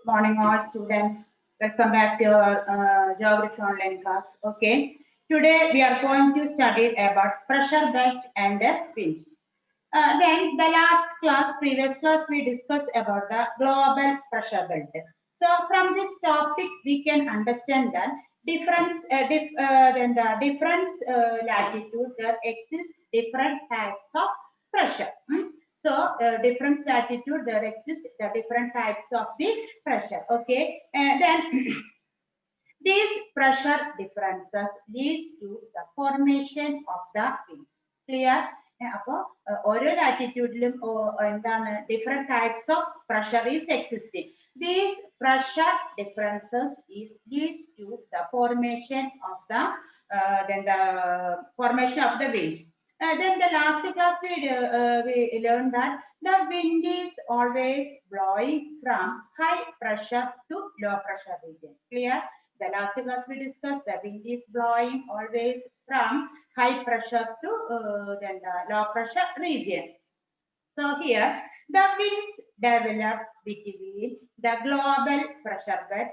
Morning, all students. Welcome back to our geography online class. Okay, today we are going to study about pressure belt and winch. Then the last class, previous class, we discussed about the global pressure belt. So from this topic, we can understand that then the difference latitude there exist different types of pressure. So different latitude there exist the different types of the pressure. Okay, and then these pressure differences leads to the formation of the winds. Clear? അപ്പോൾ ഓരോ ലാറ്റിറ്റ്യൂഡിലും എന്താണ് different types of pressure is existing. These pressure differences leads to the formation of the formation of the wind. Then the last class we learned that the wind is always blowing from high pressure to low pressure region. Clear? The last class we discussed the wind is blowing always from high pressure to then the low pressure region. So here the winds develop between the global pressure belt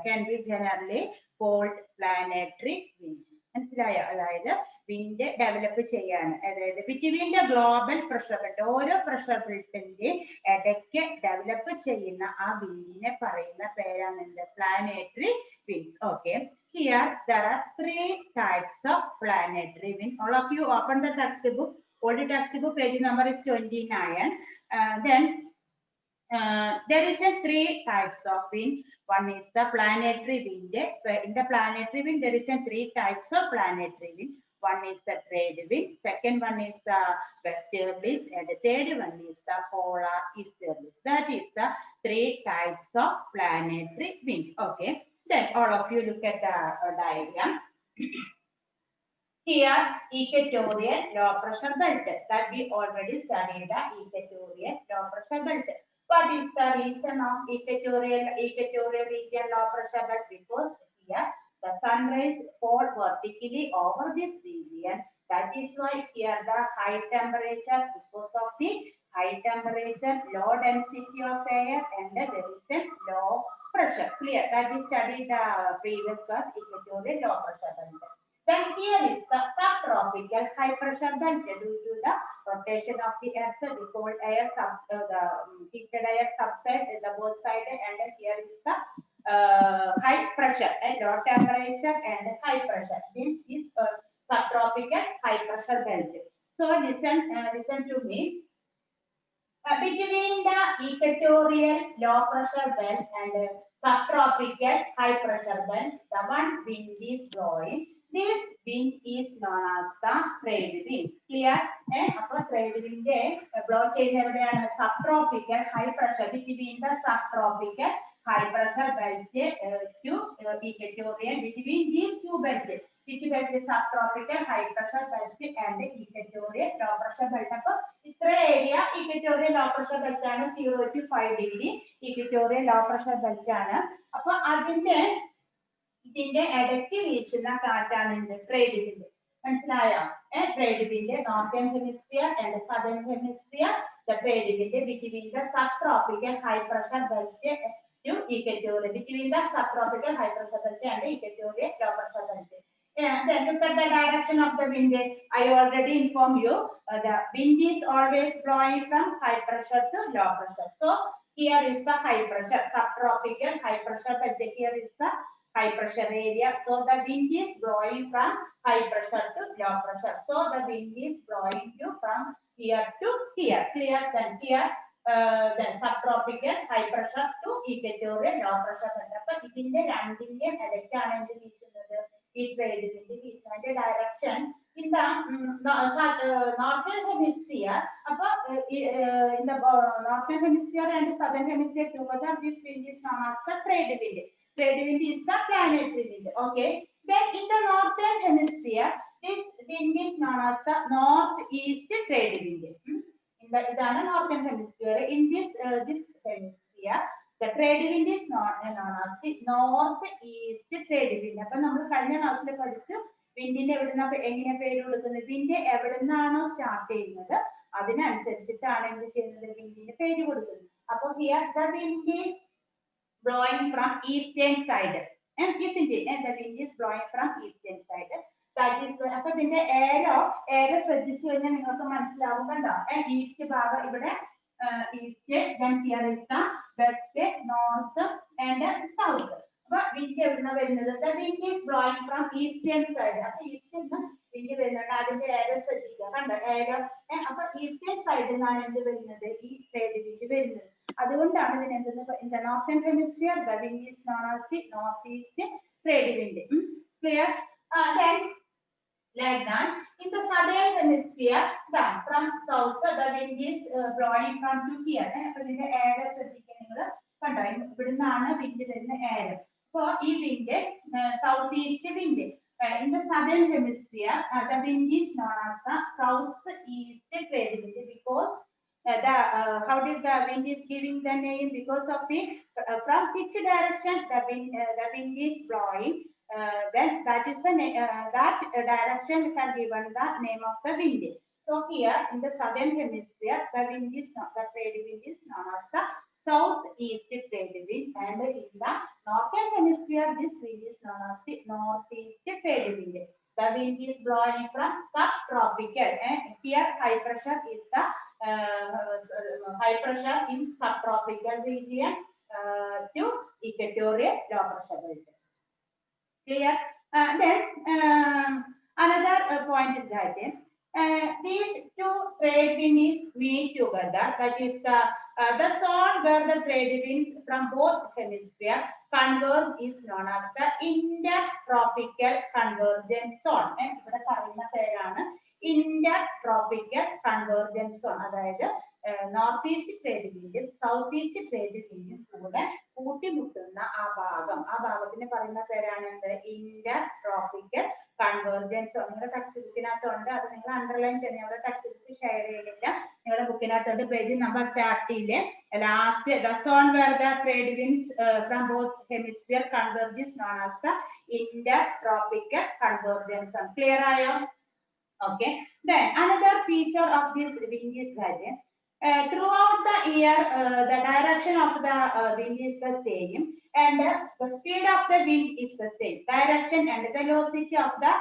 can be generally called planetary winds. മനസ്സിലായോ? അതായത് wind develop ചെയ്യാൻ അതായത് between the global pressure belt ഓരോ pressure ബെൽറ്റിന്റെ ഇടയ്ക്ക് develop ചെയ്യുന്ന ആ വിൻഡിനെ പറയുന്ന പേരാണ് എന്ത് planetary winds. Okay, here there are three types of planetary wind. All of you open the textbook. Old textbook page number is 29. Then there is a three types of wind. One is the planetary wind. In the planetary wind, there is a three types of planetary wind. One is the trade wind. Second one is the westerlies, and the third one is the polar easterlies. That is the three types of planetary wind. Okay. Then all of you look at the diagram. Here, equatorial low pressure belt that we already studied the equatorial low pressure belt. What is the reason of equatorial region low pressure belt? Because here the sun rays fall vertically over this region. That is why here the high temperature, because of the high temperature, low density of air, and there is a low pressure. Clear? That we studied the previous class equatorial low pressure belt. Then here is the subtropical high pressure belt. Due to the rotation of the earth, the cold air the heated air subside the both side, and here is the high pressure, low temperature and high pressure. This is subtropical high pressure belt. So listen to me. Between the equatorial low pressure belt and subtropical high pressure belt, the one wind is blowing. This wind is known as the trade wind. Clear? അപ്പോൾ trade wind blow ചെയ്യുന്ന എവിടെയാണ്? Subtropical high pressure, between the subtropical high pressure belt to equatorial, between these two belts. Which belt is subtropical high pressure belt and equatorial low pressure belt. അപ്പോൾ ഇത്ര area equatorial low pressure belt ആണ്, 0 to 5 degree equatorial low pressure belt ആണ്. അപ്പോൾ ഇതിന്റെ ഇടയ്ക്ക് വീശുന്ന കാറ്റാണ് എന്ത്? Trade wind. മനസ്സിലായോ? Trade wind northern hemisphere and southern hemisphere. The trade wind between the subtropical high pressure belt to equatorial, between the subtropical high pressure belt and the equatorial low pressure belt. Then look at the direction of the wind. I already informed you the wind is always blowing from high pressure to low pressure. So here is the high pressure, subtropical high pressure belt. Here is the high pressure area. So the wind is blowing from high pressure to low pressure. So the wind is blowing from here to here. Clear? Then here then subtropical high pressure to equatorial low pressure belt. അപ്പോൾ ഇതിന്റെ രണ്ടിന്റെ ഇടയ്ക്കാണ് എന്ത് വീശുന്നത്? ഈ trade wind വീശുന്നതിന്റെ direction in the northern hemisphere. അപ്പോൾ in the northern hemisphere and southern hemisphere together, this wind is known as the trade wind. Trade wind is the planetary wind. Okay. Then in the northern hemisphere, this wind is known as the northeast trade wind. ഇതാണ് northern hemisphere. In this hemisphere, the trade wind is known as the northeast trade wind. അപ്പോൾ നമ്മൾ കഴിഞ്ഞ ക്ലാസ്സിൽ പഠിച്ചു വിൻഡിന്റെ എങ്ങനെ പേര് കൊടുക്കുന്നത്? Wind എവിടെ നിന്നാണോ സ്റ്റാർട്ട് ചെയ്യുന്നത് അതിനനുസരിച്ചിട്ടാണ് എന്ത് ചെയ്യുന്നത്? വിൻഡിന്റെ പേര് കൊടുക്കുന്നത്. Upon here, the wind is blowing from eastern side. And isn't it? And the wind is blowing from eastern side. That is why. അപ്പോൾ ഇതിന്റെ ഏരോ ശ്രദ്ധിച്ചു കഴിഞ്ഞാൽ നിങ്ങൾക്ക് മനസ്സിലാവും കണ്ടോ? ഈസ്റ്റ് ഭാഗം ഇവിടെ east, then here is the west, north and south. അപ്പോൾ wind എവിടുന്നാ വരുന്നത്? The wind is blowing from eastern side. അപ്പോൾ ഈസ്റ്റിൽ നിന്ന് wind വരുന്നുണ്ട്. അതിന്റെ ഏരോ ശ്രദ്ധിക്കുക കണ്ടോ? ഏരോ. അപ്പോൾ ഈസ്റ്റേൺ സൈഡിൽ നിന്നാണ് എന്ത് വരുന്നത്? ഈ ട്രേഡ് വിൻഡ് വരുന്നത്. അതുകൊണ്ടാണ് ഇതിനെ northern hemisphere the wind is known as the north east trade wind. Clear? Then like that, in the southern hemisphere, then from south the wind is blowing from to here. അപ്പോൾ ഇതിന്റെ air ശ്രദ്ധിക്കുക നിങ്ങൾ കണ്ടോ? ഇവിടുന്നാണ് wind വരുന്ന air. അപ്പോൾ ഈ wind south east wind. In the southern hemisphere, the wind is known as the southeast trade wind because how did the wind is giving the name? Because of the from which direction the wind is blowing. Then that is the that direction has given the name of the wind. So here in the southern hemisphere, the wind is the trade wind is known as the southeast trade wind, and in the northern hemisphere, this wind is known as the northeast trade wind. The wind is blowing from subtropical, and here high pressure is the high pressure in subtropical region to equatorial low pressure region. Clear? Then another point is that these two trade winds meet together. That is the zone where the trade winds from both hemispheres converge is known as the intertropical convergence zone. ഇവിടെ പറയുന്ന പേരാണ് intertropical convergence zone. അതായത് north east trade വിൻഡും south east trade വിൻഡും കൂടെ കൂട്ടിമുട്ടുന്ന ആ ഭാഗത്തിന് പറയുന്ന പേരാണ് എന്ത്? Intertropical convergence. നിങ്ങളുടെ ടെക്സ്റ്റ് ബുക്കിനകത്തുണ്ട്, അത് നിങ്ങൾ അണ്ടർലൈൻ ചെയ്യണം. നിങ്ങളുടെ ടെക്സ്റ്റ് ബുക്ക് ഷെയർ ചെയ്യുന്നില്ല. നിങ്ങളുടെ ബുക്കിനകത്തുണ്ട് page number 30 last the zone where the trade winds from both hemisphere converge is known as the intertropical convergence zone. Clear ആയോ? Okay. Then another feature of this wind is that throughout the year the direction of the wind is the same, and the speed of the wind is the same. Direction and velocity of the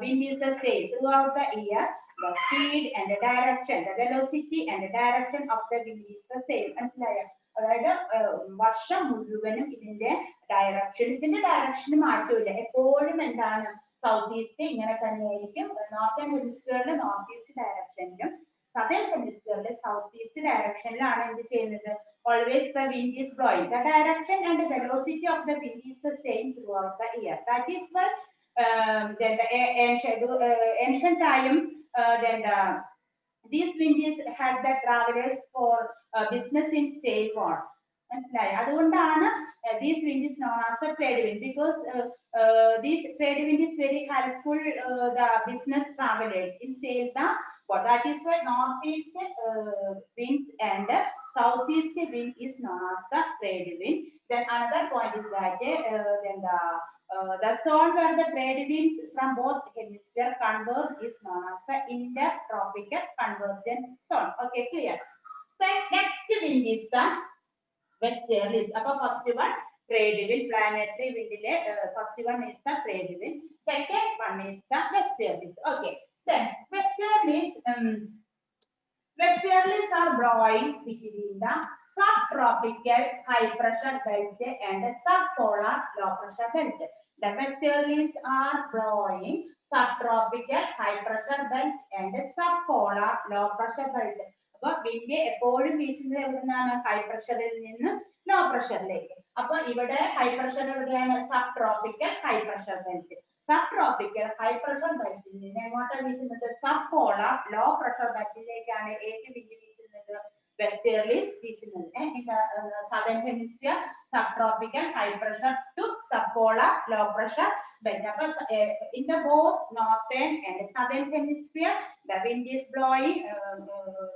wind is the same throughout the year. The speed and the direction, the velocity and the direction of the wind is the same. മനസ്സിലായോ? അതായത് വർഷം മുഴുവനും ഇതിന്റെ direction മാറ്റമില്ല. എപ്പോഴും എന്താണ്? South east ഇങ്ങനെ തന്നെയായിരിക്കും. നോർത്തേൺ ഹെമിസ്ഫിയറിലെ നോർത്ത് ഈസ്റ്റ് ഡയറക്ഷനിലും southern hemisphere south east directionലാണ് എന്ത് ചെയ്യുന്നത്? Always the wind is blowing. The direction and the velocity of the wind is the same throughout the year. That is why then the ancient time then these winds had the travelers for business in sail on. മനസ്സിലായി? അതുകൊണ്ടാണ് these wind is known as a trade wind, because this trade wind is very helpful the business travelers in sail the. That is why northeast winds and southeast wind is known as the trade wind. Then another point is that then the zone where the trade winds from both hemispheres converge is known as the intertropical convergence zone. Okay, clear? Then next wind is the westerlies. Appo first one trade wind, planetary wind. First one is the trade wind. Second one is the westerlies. Okay. Then westerlies are blowing between the subtropical high pressure belt and subpolar low pressure belt. The westerlies are blowing subtropical high pressure belt and subpolar low pressure belt. അപ്പോൾ wind എപ്പോഴും വീശുന്നത് എവിടുന്നാണ്? High പ്രഷറിൽ നിന്ന് law പ്രഷറിലേക്ക്. അപ്പോൾ ഇവിടെ high pressure എവിടെയാണ്? Subtropical high pressure belt. Subtropical high pressure ബെൽറ്റിൽ നിന്ന് എങ്ങോട്ടാണ് വീശുന്നത്? സബ്പോളാർ ലോ പ്രഷർ ബെൽറ്റിലേക്കാണ് ഏത് വിൻഡ് വീശുന്നത്? വെസ്റ്റേർലീസ് വീശുന്നത്. In the southern hemisphere, subtropical high pressure to subpolar low pressure belt. അപ്പോൾ in the both northern and southern hemisphere, the wind is blowing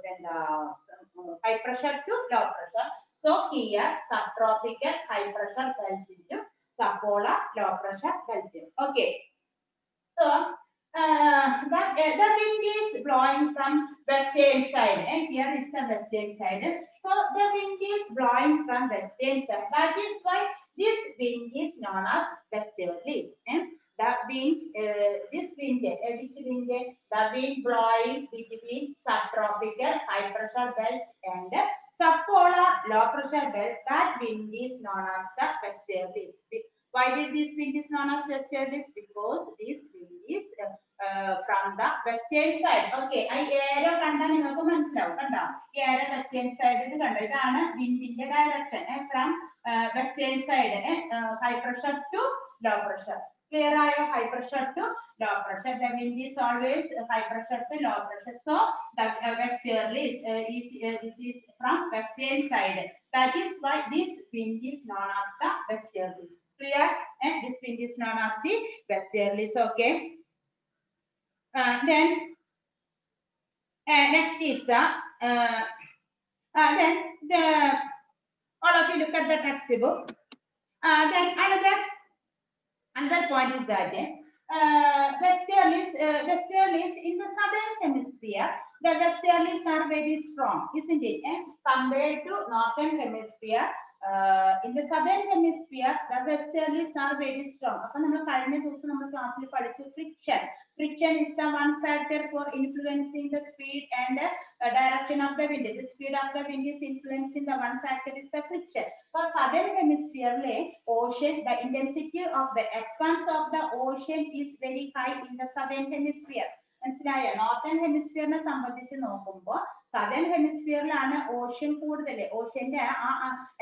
then the high pressure to low pressure. So here subtropical high pressure belt into subpolar low pressure belt. Okay. So the wind is blowing from western side, and here is the western side. So the wind is blowing from western side. That is why this wind is known as westerlies. And the wind, this wind, which wind? The wind blowing between subtropical high pressure belt and subpolar low pressure belt. That wind is known as the westerlies. Why did this wind is known as westerlies? Because this wind is from the western side. Okay, I arrow kanda ningalku manasilavu kanda. Ee arrow western side idu kanda. Idana wind inde direction from western side high pressure to low pressure. Clear ayo? High pressure to low pressure. The wind is always high pressure to low pressure. So the westerly is from western side. That is why this wind is known as the westerlies. Clear? This wind is known as the westerlies. Okay. Then next is the then the all of you look at the textbook. Then another point is that westerlies in the southern hemisphere, the westerlies are very strong, isn't it? Compared to northern hemisphere, in the southern hemisphere, the westerlies are very strong. അപ്പോൾ നമ്മൾ കഴിഞ്ഞ ദിവസം നമ്മൾ ക്ലാസ്സിൽ പഠിച്ചു friction. Friction is the one factor for influencing the speed and direction of the wind. The speed of the wind is influencing the one factor is the friction. For southern hemisphere, ocean, the intensity of the expanse of the ocean is very high in the southern hemisphere. മനസ്സിലായോ? Northern ഹെമിസ്ഫിയറിനെ സംബന്ധിച്ച് നോക്കുമ്പോൾ southern ഹെമിസ്ഫിയറിലാണ് ocean കൂടുതൽ, ഓഷ്യന്റെ ആ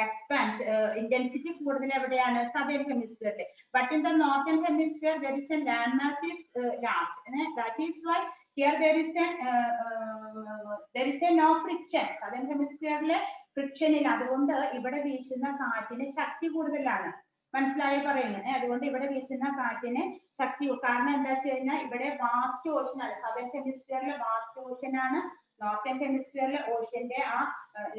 expanse intensity കൂടുതൽ എവിടെയാണ്? Southern ഹെമിസ്ഫിയറിൽ. But in the northern hemisphere there is a land mass is large. That is why here there is a no friction. സദേൺ ഹെമിസ്ഫിയറിലെ ഫ്രിക്ഷൻ ഇല്ല, അതുകൊണ്ട് ഇവിടെ വീശുന്ന കാറ്റിന് ശക്തി കൂടുതലാണ്. മനസ്സിലായി പറയുന്നത്? അതുകൊണ്ട് ഇവിടെ വീശുന്ന കാറ്റിന് ശക്തി, കാരണം എന്താ വെച്ച് കഴിഞ്ഞാൽ ഇവിടെ വാസ്റ്റ് ഓഷൻ ആണ്. സദേൺ ഹെമിസ്ഫിയറിലെ വാസ്റ്റ് ഓഷൻ ആണ്, നോർത്തേൺ ഹെമിസ്ഫിയറിലെ ഓഷ്യന്റെ ആ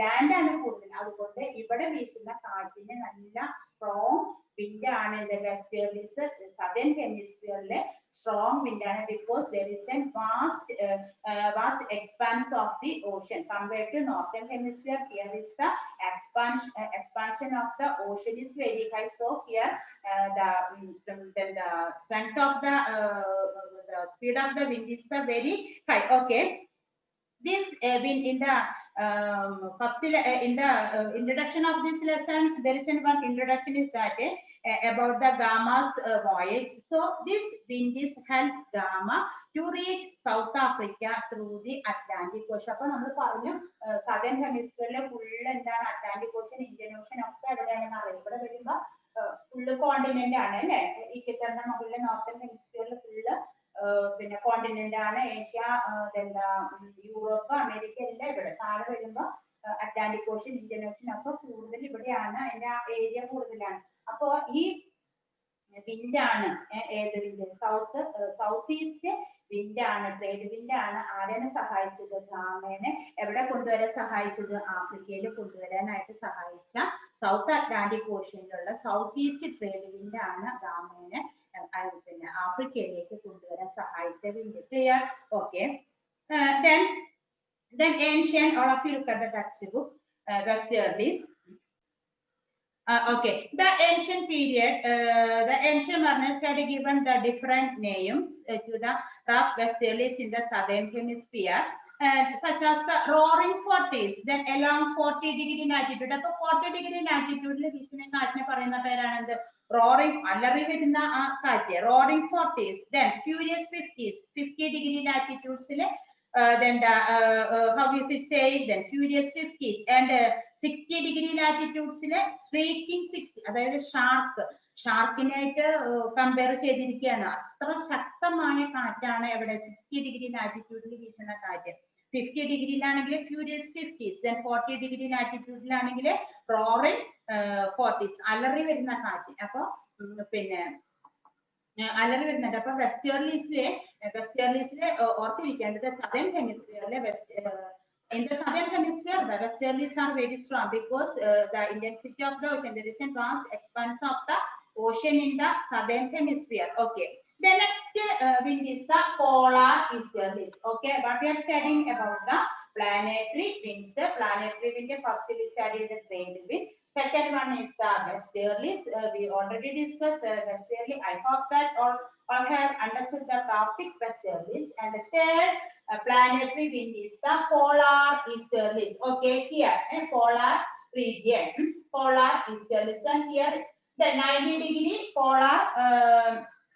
ലാൻഡ് ആണ് കൂടുതൽ. അതുകൊണ്ട് ഇവിടെ വീശുന്ന കാറ്റിന് നല്ല സ്ട്രോങ് വിൻഡ് ആണ്. വെസ്റ്റേർലീസ് സദേൺ ഹെമിസ്ഫിയറിലെ strong wind because there is a vast expanse of the ocean compared to northern hemisphere. Here is the expansion of the ocean is very high. So here the strength of the speed of the wind is the very high. Okay, this wind in the first in the introduction of this lesson, there is one introduction is that about the Gamma's voyage. So this wind is helped Gamma to reach South Africa through the Atlantic Ocean. അപ്പോൾ നമ്മൾ പറഞ്ഞു southern ഹെമിസ്ഫിയറിലെ full എന്താണ്? Atlantic Ocean, Indian Ocean ഒക്കെ എവിടെയാണെന്ന് അറിയാം. ഇവിടെ വരുമ്പോൾ full continent ആണ് അല്ലെ? ഇക്വറ്ററിന്റെ മുകളിലെ നോർത്തേൺ ഹെമിസ്ഫിയറിൽ ഫുള്ള് പിന്നെ കോണ്ടിനെന്റ് ആണ്. ഏഷ്യ, യൂറോപ്പ്, അമേരിക്ക എല്ലാം ഇവിടെ. താഴെ വരുമ്പോ അറ്റ്ലാന്റിക് ഓഷൻ, ഇന്ത്യൻ ഓഷൻ ഒക്കെ കൂടുതൽ ഇവിടെയാണ്, അതിന്റെ ഏരിയ കൂടുതലാണ്. അപ്പോ ഈ വിൻഡാണ് ഏത് വിൻഡ്? സൗത്ത് ഈസ്റ്റ് വിൻഡാണ്, ട്രേഡ് വിൻഡാണ്. ആരെയാണ് സഹായിച്ചത്? ഗാമേനെ എവിടെ കൊണ്ടുവരാൻ സഹായിച്ചത്? ആഫ്രിക്കയിൽ കൊണ്ടുവരാനായിട്ട് സഹായിച്ച സൗത്ത് അറ്റ്ലാന്റിക് ഓഷ്യനിലുള്ള സൗത്ത് ഈസ്റ്റ് ട്രേഡ് വിൻഡാണ് ഗാമേനെ പിന്നെ ആഫ്രിക്കയിലേക്ക് കൊണ്ടുവരാൻ സഹായിച്ച wind. Clear? Okay. Then ancient, all of you look at the textbook, westerlies. Okay, the ancient period, the ancient mariners had given the different names to the rough westerlies in the southern hemisphere, such as the roaring 40s, then along 40-degree latitude. അപ്പോൾ 40-degree latitude വീശുന്ന കാറ്റിനെ പറയുന്ന പേരാണ് എന്ത്? roaring, അലറി വരുന്ന ആ കാറ്റ്, roaring 40s. Then furious 50s, 50-degree latitudes then the how is it saying? Then furious 50s and 60-degree latitudes streaking 60, അതായത് ഷാർക്കിനായിട്ട് കമ്പയർ ചെയ്തിരിക്കുകയാണ്. അത്ര ശക്തമായ കാറ്റാണ് എവിടെ? 60-degree latitude വീശുന്ന കാറ്റ്. 50-degree furious 50s, then 40-degree latitude roaring 40s, അലറി വരുന്ന കാറ്റ്. അപ്പൊ പിന്നെ അലറി വരുന്നുണ്ട്. അപ്പൊ വെസ്റ്റേർലീസിലെ ഓർത്തിരിക്കേണ്ടത് southern ഹെമിസ്ഫിയറിലെ in the southern hemisphere the westerlies are very strong because the intensity of the ocean, there is a vast expanse of the ocean in the southern hemisphere. Okay, The next wind is the polar easterlies. Okay, what we are studying about the planetary winds. Planetary wind, first we studied the trade wind. Second one is the westerlies. We already discussed the westerly. I hope that all have understood the topic westerlies. And the third planetary wind is the polar easterlies. Okay, here polar region, polar easterlies, and here the 90-degree polar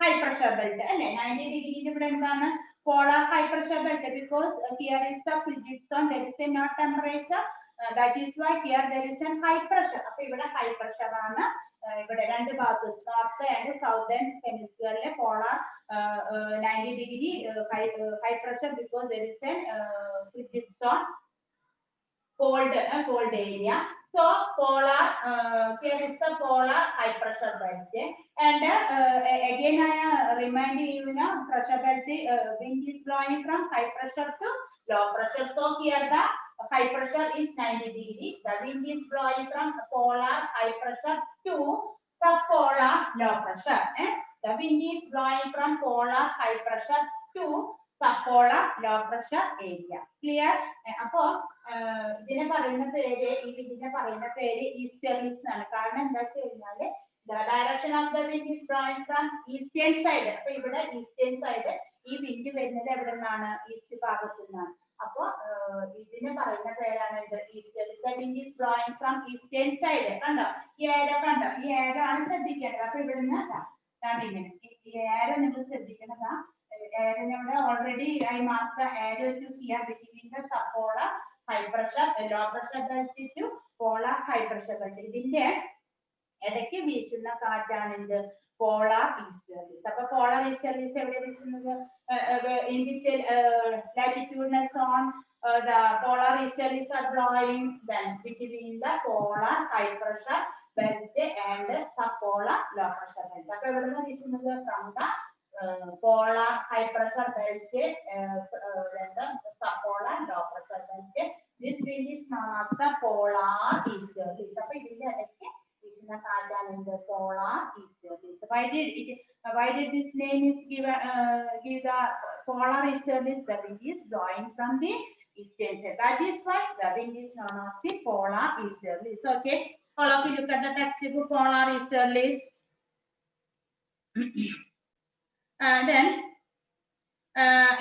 high pressure belt. 90-degree ഇവിടെ എന്താണ് polar high pressure belt, because here is the frigid zone, there is a no temperature, that is why here there is a high pressure. അപ്പോൾ ഇവിടെ high pressure ആണ്. ഇവിടെ രണ്ട് ഭാഗത്ത് north and southern ഹെമിസ്ഫിയറിലെ polar 90-degree high pressure, because there is a frigid zone, cold area. So polar, here is the polar high pressure belt, and again I remind you, pressure belt, wind is blowing from high pressure to low pressure. So here the high pressure is 90-degree. The wind is blowing from polar high pressure to subpolar low pressure. The wind is blowing from polar high pressure to subpolar low pressure area. Clear? അപ്പോൾ ഇതിനെ പറയുന്ന പേര്, ഈ വിൻഡിനെ പറയുന്ന പേര് easterlies എന്നാണ്. കാരണം എന്താ വെച്ച് കഴിഞ്ഞാല് the direction of the wind is blowing from eastern side. അപ്പൊ ഇവിടെ ഈസ്റ്റേൺ സൈഡ് ഈ വിൻഡ് വരുന്നത് എവിടെ നിന്നാണ്? ഈസ്റ്റ് ഭാഗത്തു നിന്നാണ്. അപ്പൊ ഇതിനെ പറയുന്ന പേരാണ് ഇത് easterlies. The wind is blowing from eastern side. കണ്ടോ ഈ ഏരോ, കണ്ടോ ഈ ഏരോ ആണ് ശ്രദ്ധിക്കേണ്ടത്. അപ്പൊ ഇവിടുന്ന് ഇങ്ങനെ ഈ ഏരോ നിങ്ങൾ ശ്രദ്ധിക്കുന്നതാ. Already I marked the arrow to here between the subpolar high pressure, low pressure belt to polar high pressure belt. ഇതിന്റെ ഇടയ്ക്ക് വീശുന്ന കാറ്റാണ് എന്ത്? Polar easterlies. അപ്പൊ പോളാർ ഈസ്റ്റേർലീസ് എവിടെ വീശുന്നത്? In which latitudinal zone the polar easterlies are blowing? Then between the polar high pressure belt and subpolar low pressure belt. അപ്പൊ എവിടുന്ന് വീശുന്നത്? From the polar high pressure belt and subpolar low pressure belt. This wind is known as the polar easterlies. അപ്പോൾ ഇതിന്റെ ഇടയ്ക്ക് വീശുന്ന കാറ്റാണ് എന്ത്? polar easterlies. Why did this name is give the polar easterlies? The wind is blowing from the eastern side. That is why the wind is known as the polar easterlies. Okay, all of you look at the textbook polar easterlies. Then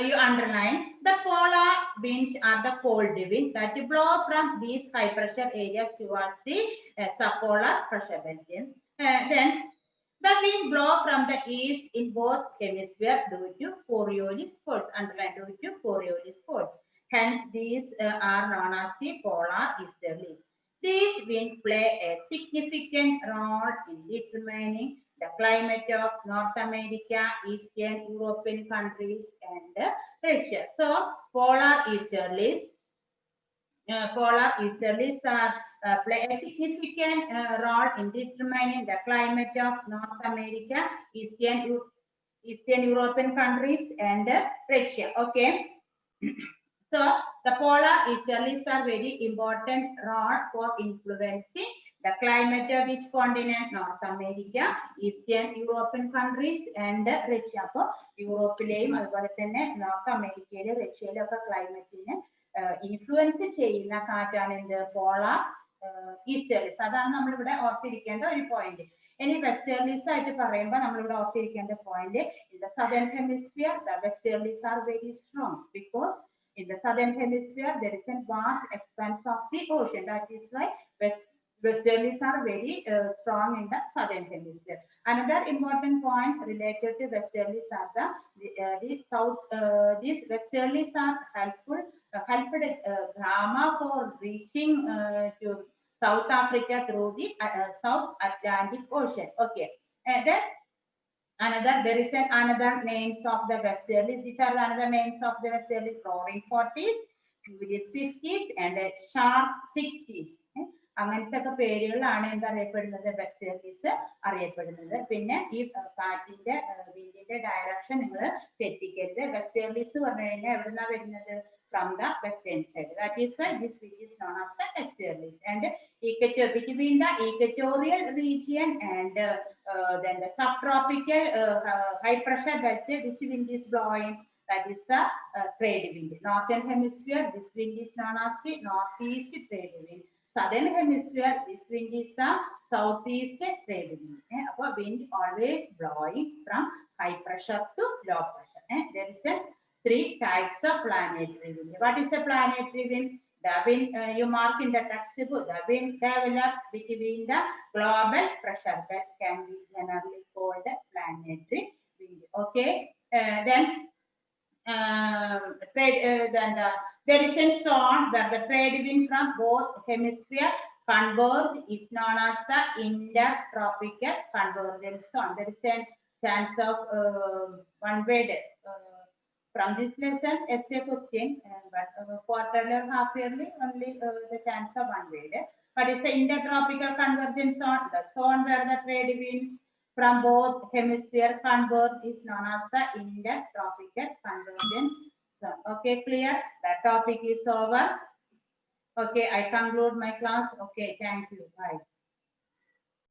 you underline the polar winds are the cold wind that blow from these high pressure areas towards the subpolar pressure belt. Then the wind blow from the east in both hemispheres due to Coriolis force. Underline due to Coriolis force. Hence these are known as the polar easterlies. These winds play a significant role in determining the climate of North America, Eastern European countries, and Russia. So polar easterlies are play a significant role in determining the climate of North America, Eastern European countries, and Russia. Okay. So the polar easterlies are very important role for influencing the climate of which continent? North America, Eastern European countries, and Russia. അപ്പോൾ യൂറോപ്പിലെയും അതുപോലെ തന്നെ north അമേരിക്കയിലെ റഷ്യയിലെ ഒക്കെ ക്ലൈമറ്റിനെ influence ചെയ്യുന്ന കാറ്റാണ് എന്ത്? Polar easterlies. അതാണ് നമ്മളിവിടെ ഓർത്തിരിക്കേണ്ട ഒരു പോയിന്റ്. ഇനി വെസ്റ്റേർലീസ് ആയിട്ട് പറയുമ്പോൾ നമ്മളിവിടെ ഓർത്തിരിക്കേണ്ട point, in the southern hemisphere the വെസ്റ്റേർലീസ് are very strong, because in the southern hemisphere there is a vast expanse of the ocean. That is why westerlies are very strong in the southern hemisphere. Another important point related to westerlies are these westerlies are helped Brahma for reaching to South Africa through the South Atlantic Ocean. Okay, and then there is another names of the westerlies. These are another names of the westerlies: roaring 40s, furious 50s, and sharp 60s. അങ്ങനത്തെ ഒക്കെ പേരുകളാണ് എന്തറിയപ്പെടുന്നത്? വെസ്റ്റേർലീസ് അറിയപ്പെടുന്നത്. പിന്നെ ഈ വിൻഡിന്റെ direction നിങ്ങൾ തെറ്റിക്കരുത്. വെസ്റ്റേർലീസ് പറഞ്ഞു കഴിഞ്ഞാൽ എവിടുന്നാ വരുന്നത്? from the western side. That is why this wind is known as the easterlies. And between the equatorial region and then the subtropical high pressure belt, which wind is blowing? That is the trade wind. Northern hemisphere, this wind is known as the northeast trade wind. Southern hemisphere, this wind is the southeast trade wind. Our wind always blowing from high pressure to low pressure. There is a three types of planetary wind. What is the planetary wind? The wind you mark in the textbook. The wind developed between the global pressure belt can be generally called planetary wind. Okay. Then there is a zone where the trade wind from both hemispheres converge is known as the intertropical convergence zone. There is a chance of one word from this lesson, essay question, but quarterly or half yearly, only the chance of one word. But it's the intertropical convergence zone, the zone where the trade winds from both hemispheres converge is known as the intertropical convergence zone. Okay, clear? The topic is over. Okay, I conclude my class. Okay, thank you. Bye.